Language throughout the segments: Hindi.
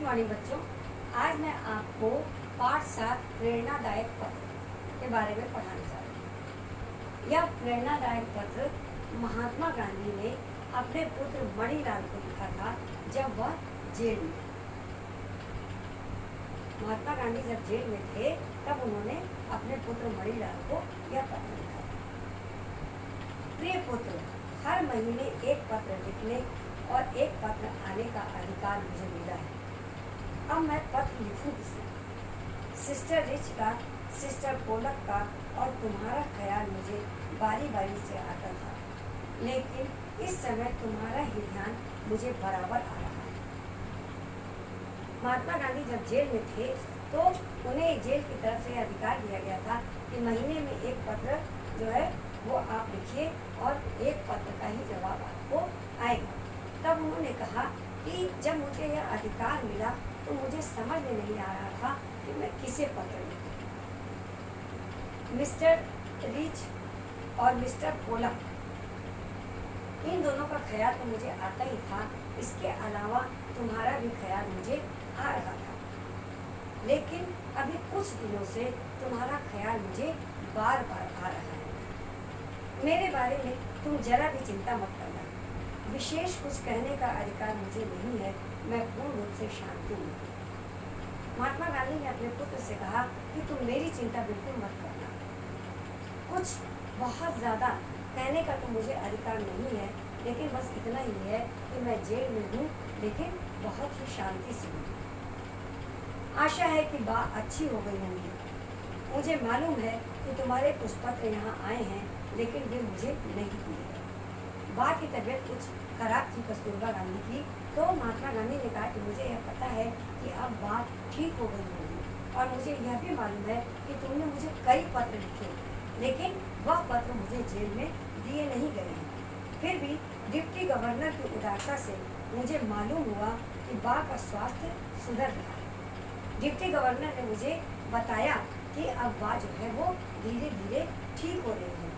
मॉर्निंग बच्चों। आज मैं आपको पाठ 7 प्रेरणादायक पत्र के बारे में पढ़ाने जा रही हूँ। यह प्रेरणादायक पत्र महात्मा गांधी ने अपने पुत्र मणिलाल को लिखा था जब वह जेल में थे। महात्मा गांधी जब जेल में थे तब उन्होंने अपने पुत्र मणिलाल को यह पत्र लिखा था। प्रिय पुत्र, हर महीने एक पत्र लिखने और एक पत्र आने का अधिकार मुझे मिला है। अब मैं पत्र लिखूं किसे? सिस्टर रिच का, सिस्टर पोलक का और तुम्हारा ख्याल मुझे बारी बारी से आता था, लेकिन इस समय तुम्हारा ही ध्यान मुझे बराबर आ रहा है। महात्मा गांधी जब जेल में थे तो उन्हें जेल की तरफ से अधिकार दिया गया था कि महीने में एक पत्र जो है वो आप लिखिए और एक पत्र का ही जवाब आपको आएगा। तब उन्होंने कहा कि जब मुझे यह अधिकार मिला तो मुझे समझ में नहीं आ रहा था कि मैं किसे पत्र लिखूं। मिस्टर रिच और मिस्टर पोलक, इन दोनों का ख्याल तो मुझे आता ही था, इसके अलावा तुम्हारा भी ख्याल मुझे आ रहा था, लेकिन अभी कुछ दिनों से तुम्हारा ख्याल मुझे बार बार आ रहा है। मेरे बारे में तुम जरा भी चिंता मत करना। विशेष कुछ कहने का अधिकार मुझे नहीं है, मैं पूर्ण रूप से शांति में हूँ। महात्मा गांधी ने अपने पुत्र से कहा कि तुम मेरी चिंता बिल्कुल मत करना। कुछ बहुत ज़्यादा कहने का तो मुझे अधिकार नहीं है, लेकिन बस इतना ही है कि मैं जेल में हूँ, लेकिन बहुत ही शांति से हूँ। आशा है कि बात अच्छी हो गई होंगी। मुझे मालूम है कि तुम्हारे कुछ पत्र यहाँ आए हैं, लेकिन वे मुझे नहीं दिए गए। बा की तबीयत कुछ खराब थी कस्तूरबा गांधी की, तो महात्मा गांधी ने कहा कि मुझे यह पता है कि अब बात ठीक हो गई होगी, और मुझे यह भी मालूम है कि तुमने मुझे कई पत्र लिखे, लेकिन वह पत्र मुझे जेल में दिए नहीं गए हैं। फिर भी डिप्टी गवर्नर की उदारता से मुझे मालूम हुआ कि बा का स्वास्थ्य सुधर रहा है। डिप्टी गवर्नर ने मुझे बताया कि अब बा जो है वो धीरे धीरे ठीक हो रही है।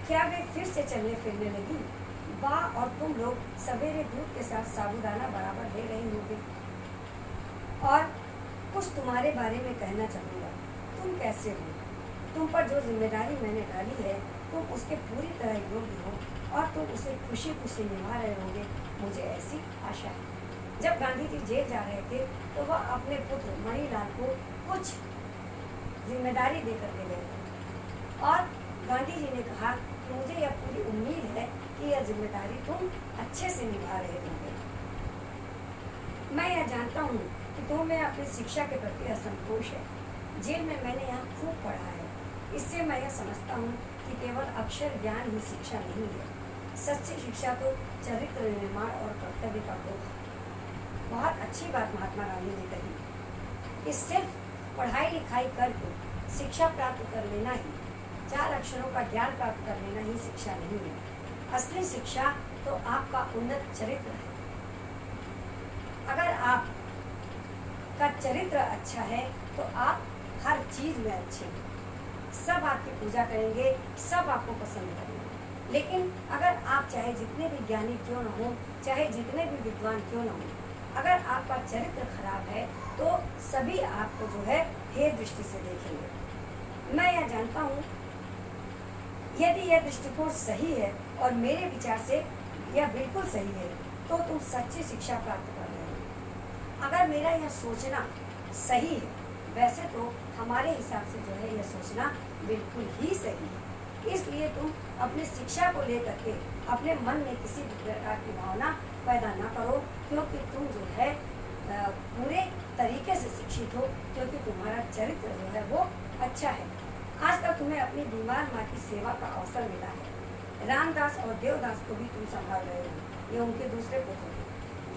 क्या वे फिर से चलने फिरने लगी? बा और तुम लोग सवेरे दूध के साथ साबूदाना बराबर ले रहे होगे। और कुछ तुम्हारे बारे में कहना चाहूँगा। तुम कैसे हो? तुम पर जो जिम्मेदारी मैंने डाली है, तुम उसके पूरी तरह योग्य हो और तुम उसे खुशी खुशी निभा रहे होगे, मुझे ऐसी आशा है। जब गांधी जी जेल जा रहे थे तो वह अपने पुत्र मणिलाल को कुछ जिम्मेदारी देकर के गए थे, और गांधी जी ने कहा कि मुझे यह पूरी उम्मीद है कि यह जिम्मेदारी तुम अच्छे से निभा रहे होंगे। मैं यह जानता हूँ कि तुम्हें अपनी शिक्षा के प्रति असंतोष है। जेल में मैंने यहाँ खूब पढ़ा है, इससे मैं यह समझता हूँ कि केवल अक्षर ज्ञान ही शिक्षा नहीं है। सच्ची शिक्षा तो चरित्र निर्माण और कर्तव्य का बोध है। बहुत अच्छी बात महात्मा गांधी ने कही कि सिर्फ पढ़ाई लिखाई करके शिक्षा प्राप्त कर लेना ही, 4 अक्षरों का ज्ञान प्राप्त कर लेना ही शिक्षा नहीं है। असली शिक्षा तो आपका उन्नत चरित्र है। अगर आपका चरित्र अच्छा है तो आप हर चीज में अच्छे हैं। सब आपकी पूजा करेंगे, सब आपको पसंद करेंगे। लेकिन अगर आप चाहे जितने भी ज्ञानी क्यों न हो, चाहे जितने भी विद्वान क्यों न हो, अगर आपका चरित्र खराब है तो सभी आपको जो है हे दृष्टि से देखेंगे। मैं यह जानता हूँ, यदि यह दृष्टिकोण सही है और मेरे विचार से यह बिल्कुल सही है, तो तुम सच्ची शिक्षा प्राप्त कर रहे हो। अगर मेरा यह सोचना सही है, वैसे तो हमारे हिसाब से जो है यह सोचना बिल्कुल ही सही है। इसलिए तुम अपनी शिक्षा को लेकर के अपने मन में किसी भी प्रकार की भावना पैदा ना करो, क्योंकि तुम जो है पूरे तरीके से शिक्षित हो, क्योंकि तुम्हारा चरित्र जो है वो अच्छा है। आजकल तुम्हें अपनी बीमार माँ की सेवा का अवसर मिला है। रामदास और देवदास को भी तुम संभाल रहे हो, ये उनके दूसरे पुत्र थे।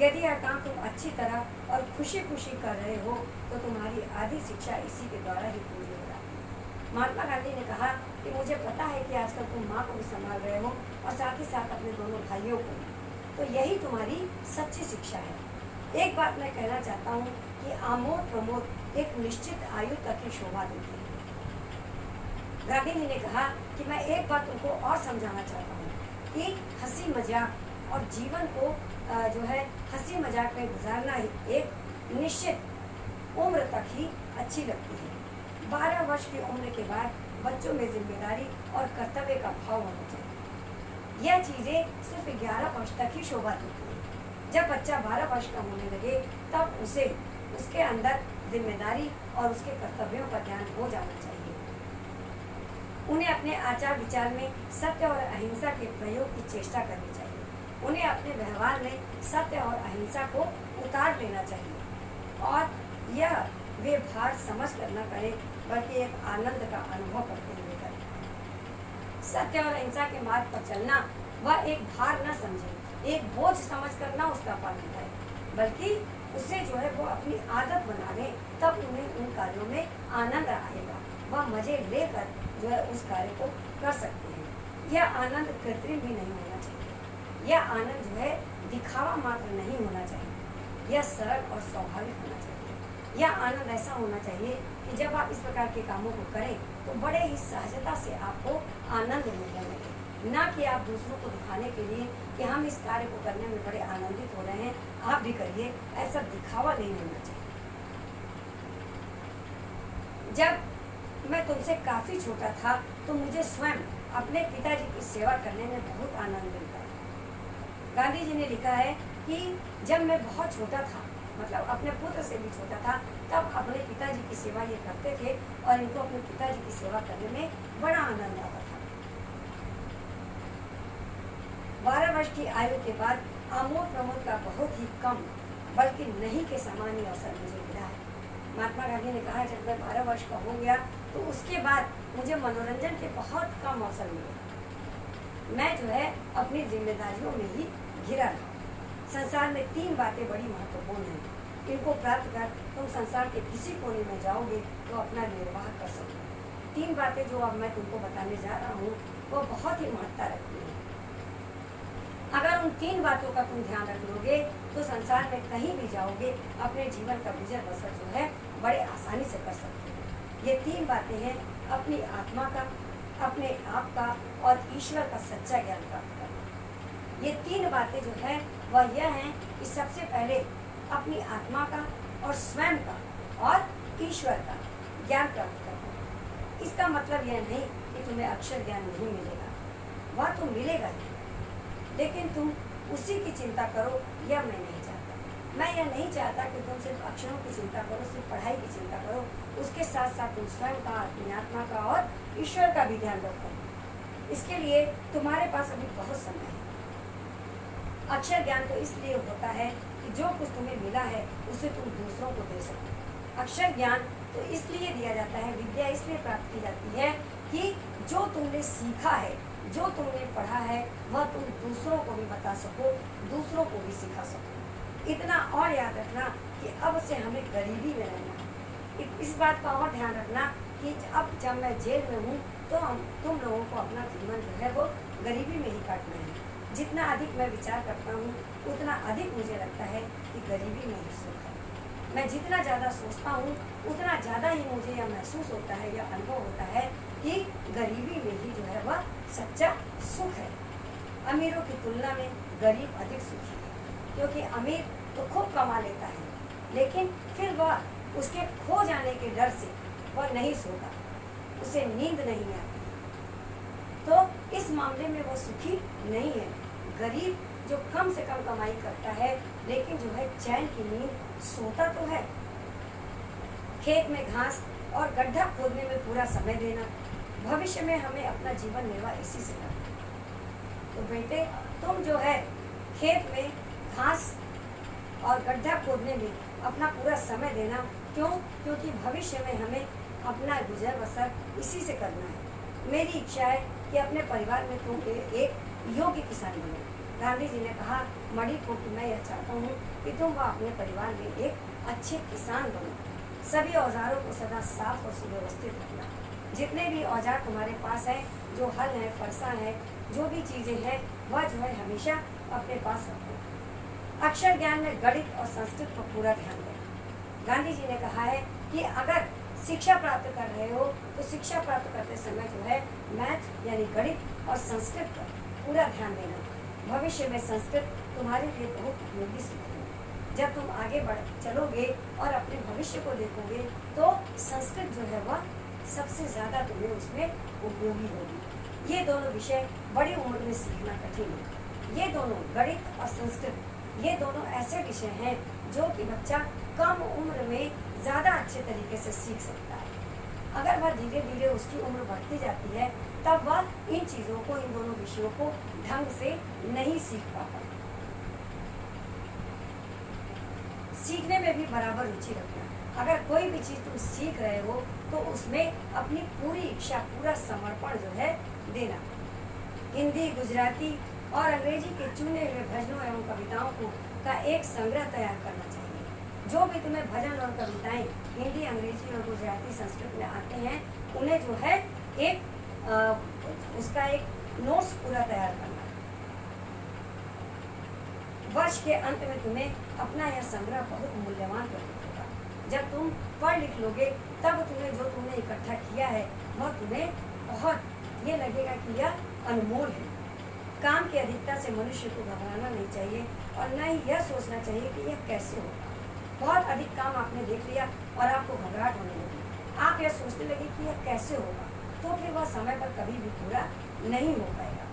यदि यह काम तुम अच्छी तरह और खुशी खुशी कर रहे हो तो तुम्हारी आधी शिक्षा इसी के द्वारा ही पूरी हो जाती है। महात्मा गांधी ने कहा कि मुझे पता है कि आजकल तुम माँ को भी संभाल रहे हो और साथ ही साथ अपने दोनों भाइयों को भी, तो यही तुम्हारी सच्ची शिक्षा है। एक बात मैं कहना चाहता हूँ कि आमोद प्रमोद एक निश्चित आयु तक ही शोभा देती है। गांधी जी ने कहा कि मैं एक बात तुमको और समझाना चाहता हूँ कि हंसी मजाक और जीवन को जो है हंसी मजाक मजाक में गुजारना ही एक निश्चित उम्र तक ही अच्छी लगती है। 12 वर्ष की उम्र के बाद बच्चों में जिम्मेदारी और कर्तव्य का भाव होना चाहिए। यह चीज़ें सिर्फ 11 वर्ष तक ही शोभा देती है। जब बच्चा 12 वर्ष का होने लगे तब उसे उसके अंदर जिम्मेदारी और उसके कर्तव्यों का ज्ञान हो जाना चाहिए। उन्हें अपने आचार विचार में सत्य और अहिंसा के प्रयोग की चेष्टा करनी चाहिए। उन्हें अपने व्यवहार में सत्य और अहिंसा को उतार लेना चाहिए और यह वे भार समझ कर न करें बल्कि एक आनंद का अनुभव करते हुए करें। सत्य और अहिंसा के मार्ग पर चलना वह एक भार न समझे, एक बोझ समझ कर न उसका पालन करें, बल्कि उसे जो है वो अपनी आदत बना लें। तब उन्हें उन कार्यों में आनंद आएगा। वह मजे लेकर जो है उस कार्य को कर सकते हैं। यह आनंद कृत्रिम भी नहीं होना चाहिए। यह आनंद जो है दिखावा मात्र नहीं होना चाहिए। यह सरल और स्वाभाविक होना चाहिए। यह आनंद ऐसा होना चाहिए कि जब आप इस प्रकार के कामों को करें तो बड़े ही सहजता से आपको आनंद मिलने लगे, ना कि आप दूसरों को दिखाने के लिए कि हम इस कार्य को करने में बड़े आनंदित हो रहे हैं, आप भी करिए, ऐसा दिखावा नहीं होना चाहिए। जब मैं तुमसे काफ़ी छोटा था तो मुझे स्वयं अपने पिताजी की सेवा करने में बहुत आनंद मिलता था। गांधी जी ने लिखा है कि जब मैं बहुत छोटा था, मतलब अपने पुत्र से भी छोटा था, तब अपने पिताजी की सेवा ये करते थे और इनको अपने पिताजी की सेवा करने में बड़ा आनंद आता था। 12 वर्ष की आयु के बाद आमोद प्रमोद का बहुत ही कम बल्कि नहीं के समान ही अवसर मुझे मिला है। महात्मा गांधी ने कहा जब मैं 12 वर्ष का हो गया तो उसके बाद मुझे मनोरंजन के बहुत कम अवसर मिले। मैं जो है अपनी जिम्मेदारियों में ही घिरा रहा। संसार में 3 बातें बड़ी महत्वपूर्ण हैं। इनको प्राप्त कर तुम संसार के किसी कोने में जाओगे तो अपना निर्वाह कर सकोगे। 3 बातें जो अब मैं तुमको बताने जा रहा हूँ वो बहुत ही महत्ता रखती हैं। अगर उन 3 बातों का तुम ध्यान रख लोगे तो संसार में कहीं भी जाओगे अपने जीवन का गुजर बसर जो है बड़े आसानी से कर सकते हो। ये 3 बातें हैं अपनी आत्मा का, अपने आप का और ईश्वर का सच्चा ज्ञान प्राप्त करना। ये 3 बातें जो है वह यह हैं कि सबसे पहले अपनी आत्मा का और स्वयं का और ईश्वर का ज्ञान प्राप्त करना। इसका मतलब यह नहीं कि तुम्हें अक्षर ज्ञान नहीं मिलेगा, वह तो मिलेगा ही, लेकिन तुम उसी की चिंता करो। यह मैं नहीं चाहता। मैं यह नहीं चाहता कि तुम सिर्फ अक्षरों की चिंता करो, सिर्फ पढ़ाई की चिंता करो। उसके साथ साथ तुम स्वयं का, अपनी आत्मा का और ईश्वर का भी ध्यान रखो। इसके लिए तुम्हारे पास अभी बहुत समय है। अक्षर ज्ञान तो इसलिए होता है कि जो कुछ तुम्हें मिला है उसे तुम दूसरों को दे सको। अक्षर ज्ञान तो इसलिए दिया जाता है, विद्या इसलिए प्राप्त की जाती है कि जो तुमने सीखा है, जो तुमने पढ़ा है वह तुम दूसरों को भी बता सको, दूसरों को भी सिखा सको। इतना और याद रखना कि अब से हमें गरीबी में रहना है। इस बात का और ध्यान रखना कि अब जब मैं जेल में हूँ तो तुम लोगों को अपना जीवन जो है वो गरीबी में ही काटना है। जितना अधिक मैं विचार करता हूँ उतना अधिक मुझे लगता है कि गरीबी में ही सुख है। मैं जितना ज़्यादा सोचता हूँ उतना ज़्यादा ही मुझे यह महसूस होता है, यह अनुभव होता है कि गरीबी में ही जो है वह सच्चा सुख है। अमीरों की तुलना में गरीब अधिक सुखी है, क्योंकि अमीर तो खूब कमा लेता है लेकिन फिर वह उसके खो जाने के डर से वह नहीं सोता, उसे नींद नहीं आती, तो इस मामले में वह सुखी नहीं है। गरीब जो कम से कम कमाई करता है लेकिन जो है चैन की नींद सोता तो है। खेत में घास और गड्ढा खोदने में पूरा समय देना, भविष्य में हमें अपना जीवन निर्वाह इसी से करना। तो बेटे तुम जो है खेत में घास और गड्ढा खोदने में अपना पूरा समय देना। क्यों? क्योंकि भविष्य में हमें अपना गुजर बसर इसी से करना है। मेरी इच्छा है कि अपने परिवार में तुम एक योग्य किसान बनो। गांधी जी ने कहा मणि को कि मैं यह चाहता हूँ कि तुम वह अपने परिवार में एक अच्छे किसान बनो। सभी औजारों को सदा साफ और सुव्यवस्थित रखना। जितने भी औजार तुम्हारे पास हैं, जो हल है, फरसा है, जो भी चीज़ें हैं वह जो है हमेशा अपने पास रखो। अक्षर ज्ञान में गणित और संस्कृत पर पूरा ध्यान देना। गांधी जी ने कहा है कि अगर शिक्षा प्राप्त कर रहे हो तो शिक्षा प्राप्त करते समय जो है मैथ यानी गणित और संस्कृत पर पूरा ध्यान देना। भविष्य में संस्कृत तुम्हारे लिए बहुत उपयोगी सिद्ध होगी। जब तुम आगे बढ़ चलोगे और अपने भविष्य को देखोगे तो संस्कृत जो है वह सबसे ज़्यादा तुम्हें उसमें उपयोगी होगी। ये दोनों विषय बड़ी उम्र में सीखना कठिन है। ये दोनों गणित और संस्कृत, ये दोनों ऐसे विषय हैं जो कि बच्चा कम उम्र में ज़्यादा अच्छे तरीके से सीख सकता है। अगर वह धीरे धीरे उसकी उम्र बढ़ती जाती है तब वह इन चीज़ों को, इन दोनों विषयों को ढंग से नहीं सीख पाता। सीखने में भी बराबर रुचि रखना। अगर कोई भी चीज़ तुम सीख रहे हो तो उसमें अपनी पूरी इच्छा, पूरा समर्पण जो है देना। हिंदी, गुजराती और अंग्रेजी के चुने हुए भजनों एवं कविताओं को का एक संग्रह तैयार करना चाहिए। जो भी तुम्हें भजन और कविताएं हिंदी, अंग्रेजी और गुजराती, संस्कृत में आते हैं उन्हें जो है उसका एक नोट्स पूरा तैयार करना। वर्ष के अंत में तुम्हें अपना यह संग्रह बहुत मूल्यवान प्रतीत होगा। जब तुम पढ़ लिख लोगे तब तुम्हें जो तुमने इकट्ठा किया है वह तुम्हें बहुत ये लगेगा कि यह अनमोल है। काम की अधिकता से मनुष्य को घबराना नहीं चाहिए और न ही यह सोचना चाहिए कि यह कैसे होगा। बहुत अधिक काम आपने देख लिया और आपको घबराहट होने लगी, आप यह सोचने लगे कि यह कैसे होगा, तो फिर वह समय पर कभी भी पूरा नहीं हो पाएगा।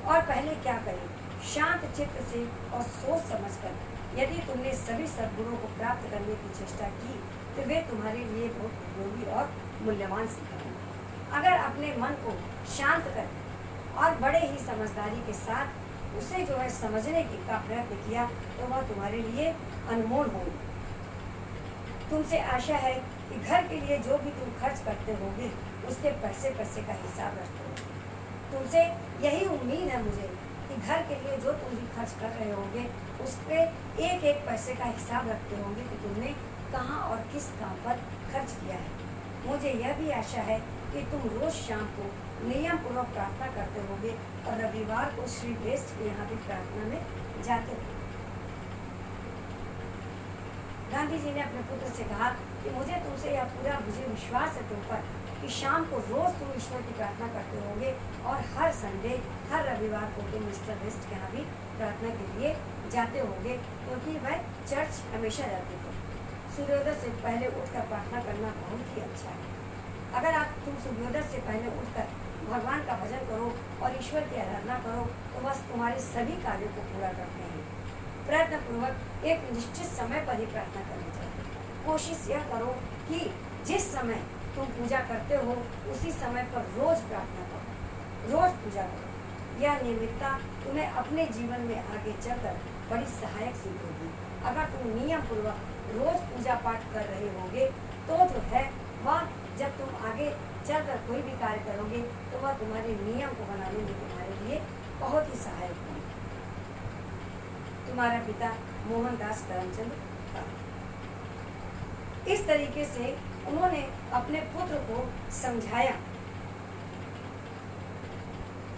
और पहले क्या करें, शांत चित्त से और सोच समझकर यदि तुमने सभी सद्गुणों को प्राप्त करने की चेष्टा की तो वे तुम्हारे लिए बहुत उपयोगी और मूल्यवान सिद्ध होंगे। अगर अपने मन को शांत कर और बड़े ही समझदारी के साथ उसे जो है समझने की का प्रयत्न किया तो वह तुम्हारे लिए अनमोल होंगे। तुमसे आशा है कि घर के लिए जो भी तुम खर्च करते होगे उसके पैसे पैसे का हिसाब रखते हो। तुमसे यही उम्मीद है मुझे कि घर के लिए जो तुम भी खर्च कर रहे होगे उसके एक एक पैसे का हिसाब रखते होंगे कि तुमने कहाँ और किस काम पर खर्च किया है। मुझे यह भी आशा है कि तुम रोज शाम को नियम पूर्वक प्रार्थना करते होगे और रविवार को श्री बेस्ट के यहाँ भी प्रार्थना में जाते हो। गांधी जी ने अपने पुत्र से कहा कि मुझे तुमसे यह पूरा मुझे विश्वास है तुम पर कि शाम को रोज तुम ईश्वर की प्रार्थना करते होगे और हर संडे, हर रविवार को तुम मिस्टर वेस्ट के यहाँ भी प्रार्थना के लिए जाते होगे, क्योंकि वह चर्च हमेशा जाते थे। सूर्योदय से पहले उठकर प्रार्थना करना बहुत ही अच्छा है। अगर तुम सूर्योदय से पहले उठकर भगवान का भजन करो और ईश्वर की आराधना करो तो बस तुम्हारे सभी कार्यों को पूरा करते हैं। प्रयत्न पूर्वक एक निश्चित समय पर ही प्रार्थना करनी चाहिए। कोशिश यह करो कि जिस समय तुम पूजा करते हो उसी समय पर रोज प्रार्थना करो, रोज पूजा करो। यह नियमितता तुम्हें अपने जीवन में आगे चलकर बड़ी सहायक सिद्ध होगी। अगर तुम नियम पूर्वक रोज पूजा पाठ कर रहे होगे तो जो है वह जब तुम आगे चलकर कोई भी कार्य करोगे तो वह तुम्हारे नियम को बनाने में तुम्हारे लिए बहुत ही सहायक होगी। तुम्हारा पिता मोहनदास करमचंद का। इस तरीके से उन्होंने अपने पुत्र को समझाया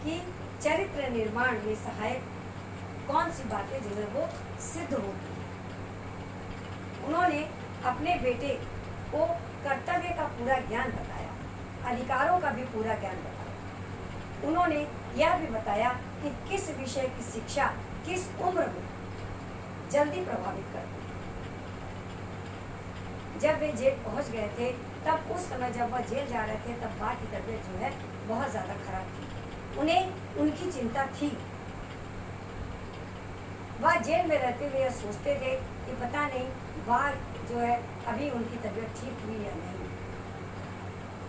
कि चरित्र निर्माण में सहायक कौन सी बातें जो है वो सिद्ध होती है। उन्होंने अपने बेटे को कर्तव्य का पूरा ज्ञान बताया, अधिकारों का भी पूरा ज्ञान बताया। उन्होंने यह भी बताया कि किस विषय की शिक्षा किस उम्र में जल्दी प्रभावित करती है। जब वे जेल पहुंच गए थे तब उस समय जब वह जेल जा रहे थे तब बा की तबीयत जो है बहुत ज़्यादा खराब थी। उन्हें उनकी चिंता थी। वह जेल में रहते हुए यह सोचते थे कि पता नहीं बा जो है अभी उनकी तबीयत ठीक हुई या नहीं।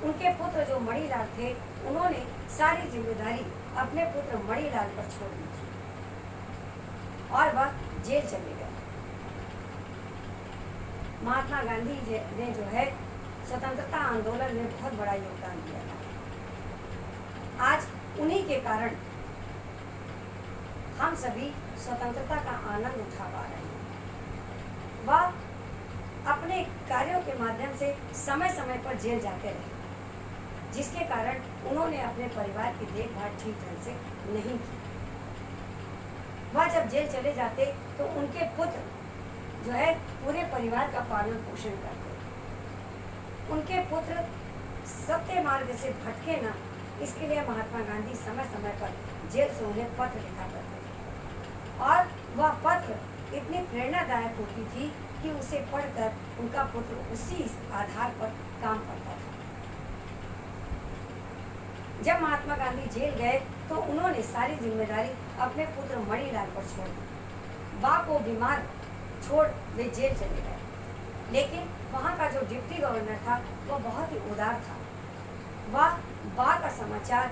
उनके पुत्र जो मणिलाल थे उन्होंने सारी जिम्मेदारी अपने पुत्र मणिलाल पर छोड़ दी थी और वह जेल चले गए। महात्मा गांधी ने जो है स्वतंत्रता आंदोलन में बहुत बड़ा योगदान दिया था। आज उन्हीं के कारण हम सभी स्वतंत्रता का आनंद उठा पा रहे हैं। वह अपने कार्यों के माध्यम से समय समय पर जेल जाते रहे, जिसके कारण उन्होंने अपने परिवार की देखभाल ठीक ढंग से नहीं की। वह जब जेल चले जाते तो उनके पुत्र जो है पूरे परिवार का पालन पोषण करते। उनके पुत्र सत्य मार्ग से भटके ना, इसके लिए महात्मा गांधी समय समय पर जेल से उन्हें पत्र लिखा करते थे और वह पत्र इतनी प्रेरणादायक होती थी कि उसे पढ़कर उनका पुत्र उसी आधार पर काम करता था। जब महात्मा गांधी जेल गए तो उन्होंने सारी जिम्मेदारी अपने पुत्र मणिलाल पर छोड़ दी। बा को बीमार छोड़ वे जेल चले गए, लेकिन वहाँ का जो डिप्टी गवर्नर था वह बहुत ही उदार था। वह बा का समाचार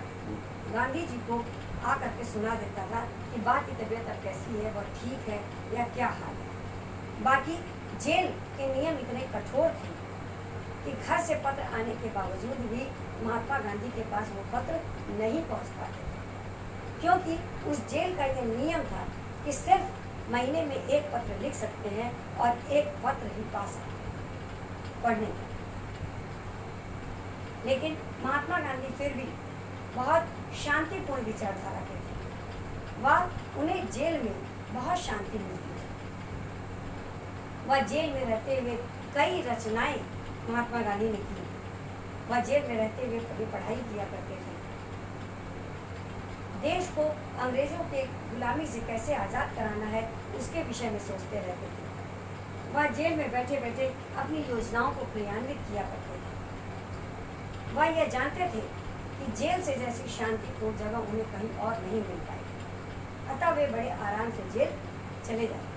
गांधी जी को आकर के सुना देता था कि बा की तबीयत अब कैसी है, वह ठीक है या क्या हाल है। बाकी जेल के नियम इतने कठोर थे कि घर से पत्र आने के बावजूद भी महात्मा गांधी के पास वो पत्र नहीं पहुंच पाते थे, क्योंकि उस जेल का यह नियम था कि सिर्फ महीने में एक पत्र लिख सकते हैं और एक पत्र ही पा सकते हैं पढ़ने का। लेकिन महात्मा गांधी फिर भी बहुत शांतिपूर्ण विचारधारा के थे। वह उन्हें जेल में बहुत शांति मिलती थी। वह जेल में रहते हुए कई रचनाएं महात्मा गांधी ने की। वह जेल में रहते हुए कभी पढ़ाई किया करते थे। देश को अंग्रेजों के गुलामी से कैसे आज़ाद कराना है उसके विषय में सोचते रहते थे। वह जेल में बैठे बैठे अपनी योजनाओं को क्रियान्वित किया करते थे। वह यह जानते थे कि जेल से जैसी शांतिपूर्ण जगह उन्हें कहीं और नहीं मिल पाएगी, अतः वे बड़े आराम से जेल चले जाते।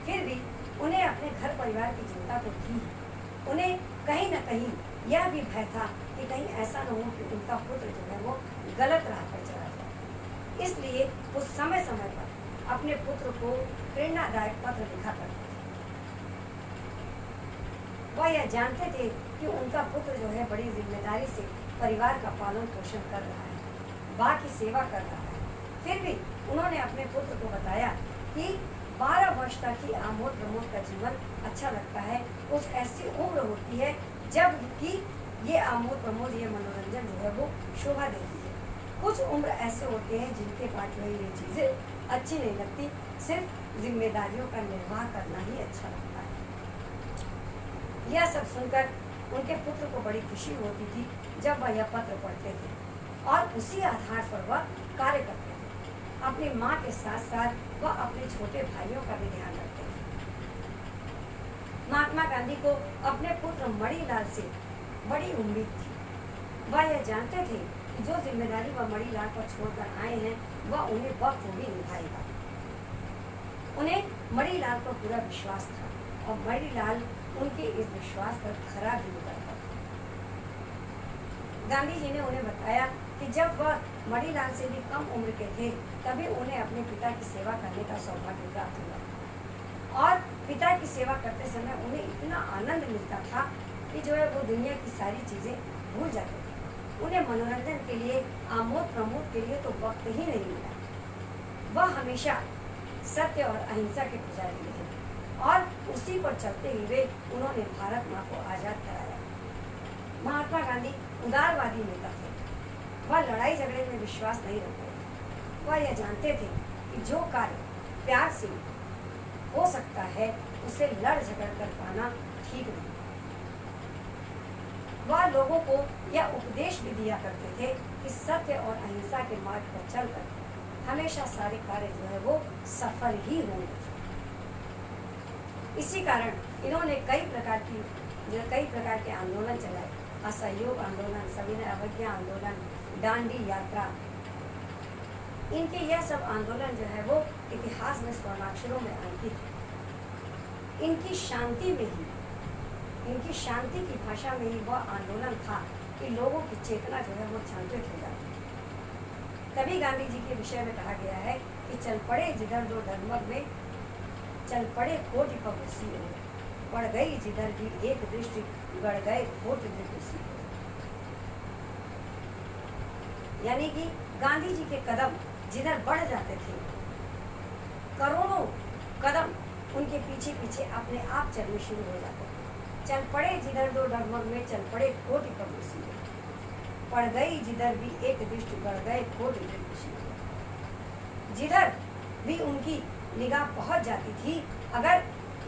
फिर भी उन्हें अपने घर परिवार की चिंता तो थी। उन्हें कहीं न कहीं यह भी भय था कि कहीं ऐसा न हो कि उनका पुत्र जो है वो गलत राह पर चला जाए। इसलिए वो समय समय पर अपने पुत्र को प्रेरणादायक पत्र लिखा करते थे। वह यह जानते थे कि उनका पुत्र जो है बड़ी जिम्मेदारी से परिवार का पालन पोषण कर रहा है, बा की सेवा कर रहा है। फिर भी उन्होंने अपने पुत्र को बताया कि 12 वर्ष तक ही आमोद प्रमोद का जीवन अच्छा लगता है। कुछ ऐसी उम्र होती है जब कि ये आमोद प्रमोद, ये मनोरंजन जो है वो शोभा देती है। कुछ उम्र ऐसे होते हैं जिनके पास जो है ये चीज़ें अच्छी नहीं लगती, सिर्फ जिम्मेदारियों का निर्वाह करना ही अच्छा लगता है। यह सब सुनकर उनके पुत्र को बड़ी खुशी होती थी जब वह यह पत्र पढ़ते थे और उसी आधार पर वह कार्य करते थे। अपनी माँ के साथ साथ वह अपने छोटे भाइयों का भी ध्यान रखते थे। महात्मा गांधी को अपने पुत्र मणिलाल से बड़ी उम्मीद थी। वह यह जानते थे कि जो जिम्मेदारी वह मणिलाल पर छोड़कर आए हैं वह उन्हें बखूबी निभाएगा। उन्हें मणिलाल पर पूरा विश्वास था और मणिलाल उनके इस विश्वास पर खरा भी उतरता था। गांधी जी ने उन्हें बताया कि जब वह मणिलाल से भी कम उम्र के थे तभी उन्हें अपने पिता की सेवा करने का सौभाग्य प्राप्त हुआ और पिता की सेवा करते समय उन्हें इतना आनंद मिलता था कि जो है वो दुनिया की सारी चीज़ें भूल जाते थे। उन्हें मनोरंजन के लिए, आमोद प्रमोद के लिए तो वक्त ही नहीं मिला। वह हमेशा सत्य और अहिंसा के पुजारी रहे और उसी पर चलते हुए उन्होंने भारत माँ को आज़ाद कराया। महात्मा गांधी उदारवादी नेता थे। वह लड़ाई झगड़े में विश्वास नहीं रखते थे। वह यह जानते थे कि जो कार्य प्यार से हो सकता है उसे लड़ झगड़ कर पाना ठीक नहीं। वह लोगों को यह उपदेश भी दिया करते थे कि सत्य और अहिंसा के मार्ग पर चलकर हमेशा सारे कार्य जो है वो सफल ही होंगे। इसी कारण इन्होंने कई प्रकार के आंदोलन चलाए। असहयोग आंदोलन, सविनय अवज्ञा आंदोलन, दांडी यात्रा। इनके यह सब आंदोलन जो है वो इतिहास में स्वर्णाक्षरों में अंकित है। इनकी शांति में ही, इनकी शांति की भाषा में ही वह आंदोलन था कि लोगों की चेतना जो है वो जागृत हो जाती है। तभी गांधी जी के विषय में कहा गया है कि चल पड़े जिधर दो डगमग में, चल पड़े कोटि पगुसी हो, पड़ गई जिधर भी एक दृष्टि, गड़ गए कोटि दृष्टि हो। यानी कि गांधी जी के कदम जिधर बढ़ जाते थे, करोड़ों कदम उनके पीछे पीछे अपने आप चलने शुरू हो जाते थे। चल पड़े जिधर दो डगमग में, चल पड़े कोटि पगुसी हो, पड़ गई जिधर भी एक दृष्टि, गड़ गए कोटि दृष्टि हो। जिधर भी उनकी निगाह पहुंच जाती थी, अगर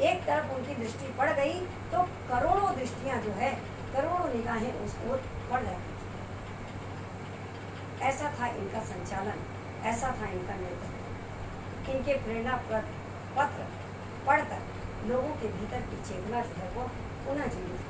एक तरफ उनकी दृष्टि पड़ गई तो करोड़ों दृष्टियां जो है, करोड़ों निगाहें उस ओर पड़ जाती थी। ऐसा था इनका संचालन, ऐसा था इनका नेतृत्व। इनके प्रेरणा पत्र पढ़कर लोगों के भीतर की चेतना जो है वो पुनः जीवित